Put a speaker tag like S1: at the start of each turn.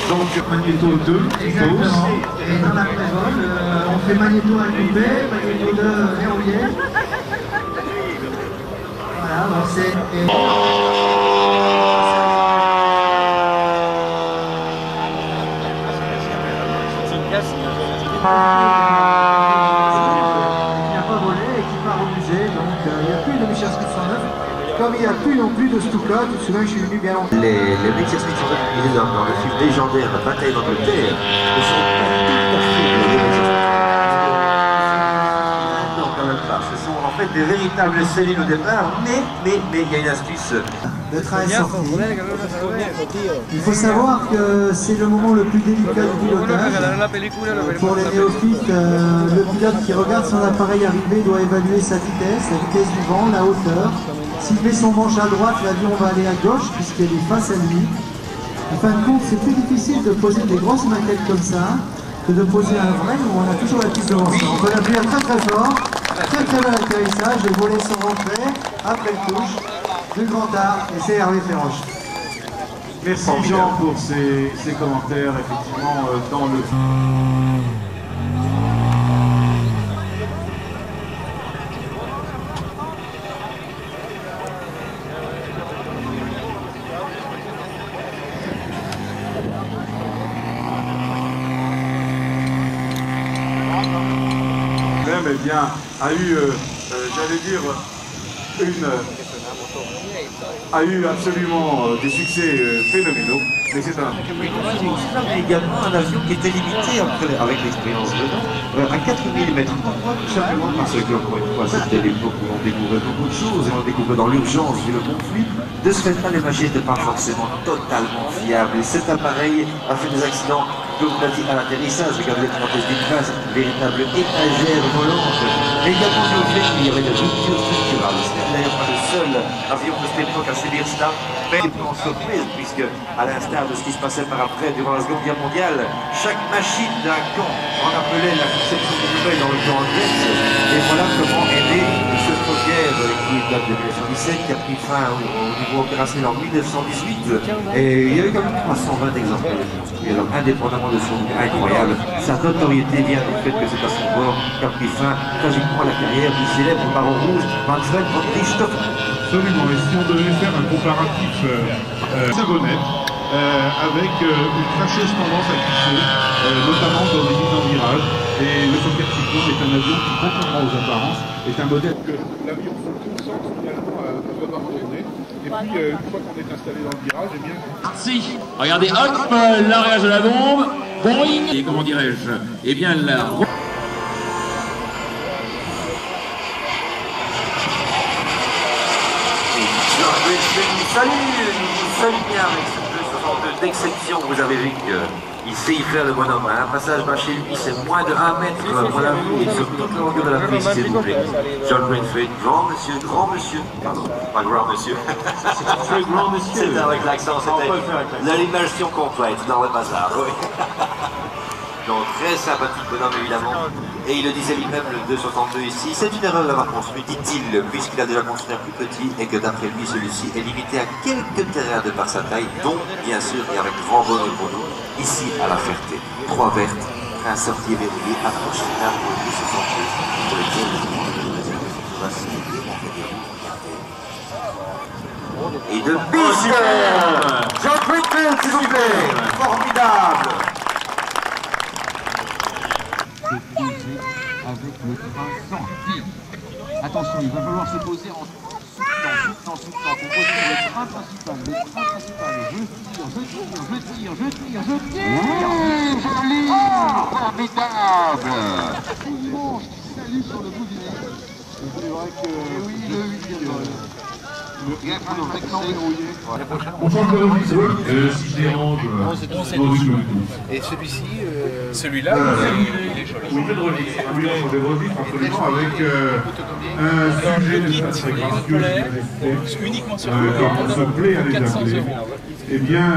S1: Donc Magnéto 2, exactement. Et dans la pré-vol, on fait Magnéto à Coupé, Magnéto 2 Verrouillet. Voilà, donc c'est... qui n'a pas volé et qui part au musée, donc il n'y a plus de Michel Smith 109. Comme il n'y a plus non plus de Stuka, tu te souviens que je suis venu bien longtemps.
S2: Les Michel Smith 109 utilisés dans le film légendaire La bataille d'Angleterre ne sont pas tout à fait les Michel Smith. Non, quand même pas. Ce sont en fait des véritables cellules au départ, mais il y a une astuce.
S1: Le train est sorti. Il faut savoir que c'est le moment le plus délicat du pilotage. Pour les néophytes, le pilote qui regarde son appareil arriver doit évaluer sa vitesse, la vitesse du vent, la hauteur. S'il met son manche à droite, l'avion va aller à gauche puisqu'elle est face à lui. En fin de compte, c'est plus difficile de poser des grosses maquettes comme ça que de poser un vrai où on a toujours la piste devant ça. On peut l'appuyer très très fort, très bel atterrissage, les volets sont rentrés, après le touche, du grand art, et c'est Hervé Féroche.
S3: Merci Jean pour ces commentaires, effectivement, dans le... Même, eh bien, a eu, j'allais dire, a eu absolument des succès phénoménaux, mais c'est un...
S2: C'est également un avion qui était limité avec l'expérience dedans à 4 mm. Pourquoi? Tout simplement parce que, encore une fois, c'était l'époque où on découvrait beaucoup de choses et on découvrait dans l'urgence vu le conflit. De ce fait-là, les machines n'étaient pas forcément totalement fiables. Et cet appareil a fait des accidents, comme on l'a dit, à l'atterrissage. Regardez les trapèzes d'une phase, une véritable étagère volante. Mais également dû au fait qu'il y avait des ruptures structurales. Ce n'est d'ailleurs pas le seul avion de cette époque à subir cela. Mais en surprise, puisque, à l'instar de ce qui se passait par après durant la Seconde Guerre mondiale, chaque machine d'un camp en appelait la conception de nouvelles dans le camp adverse. Et voilà comment est né ce Foguerre qui date de 1917, qui a pris fin au niveau opérationnel en 1918. Et il y a eu quand même 320 exemplaires de construits. Alors, indépendamment de son incroyable, sa notoriété vient du fait que c'est à son bord qu'a pris fin tragiquement la carrière du célèbre baron rouge Manfred von Richthofen.
S3: Absolument, et si on devait faire un comparatif savonnette avec une fâcheuse tendance à glisser, notamment dans les mises en virage, et le Fokker Cyclone est un avion qui, contrairement aux apparences, est un modèle que l'avion se concentre finalement à devoir tourner, et puis une fois qu'on est installé dans le virage, eh bien...
S4: Si, regardez, hop, l'arrière de la bombe, boing, et comment dirais-je, eh bien la...
S2: Salut bien avec ce 262 d'exception. Vous avez vu qu'il sait y faire le bonhomme. Un passage bas chez lui, c'est moins de 1 mètre pour la vue et sur toute la longueur de la piste, s'il vous plaît. John Greenfield, grand monsieur, pardon, pas grand monsieur.
S3: C'est grand monsieur.
S2: C'était avec l'accent, c'était l'immersion complète dans le bazar. Oui. Donc très sympathique bonhomme évidemment, et il le disait lui-même, le 262 ici, c'est une erreur d'avoir construit, dit-il, puisqu'il a déjà construit un plus petit et que d'après lui celui-ci est limité à quelques terrains de par sa taille, dont bien sûr et avec grand bonheur pour nous, ici à La Ferté, 3 vertes, un sortie verrouillé, approche finale pour le 262, pour lequel nous voici et de piste, John Greenfield s'il vous plaît, formidable.
S5: Avec le train sorti. Attention, il va falloir se poser en soufflant pour poser le train principal. Je tire. Joli, formidable. Dimanche qui salue sur le bout du nez. C'est vrai que oui,
S3: On change de registre, si je dérange,
S6: Et celui-ci,
S5: celui-là, il est joli.
S3: on fait de registre, oui, on fait des registres absolument avec un sujet de
S5: uniquement sur
S3: comme on se plaît à les appeler. Eh bien,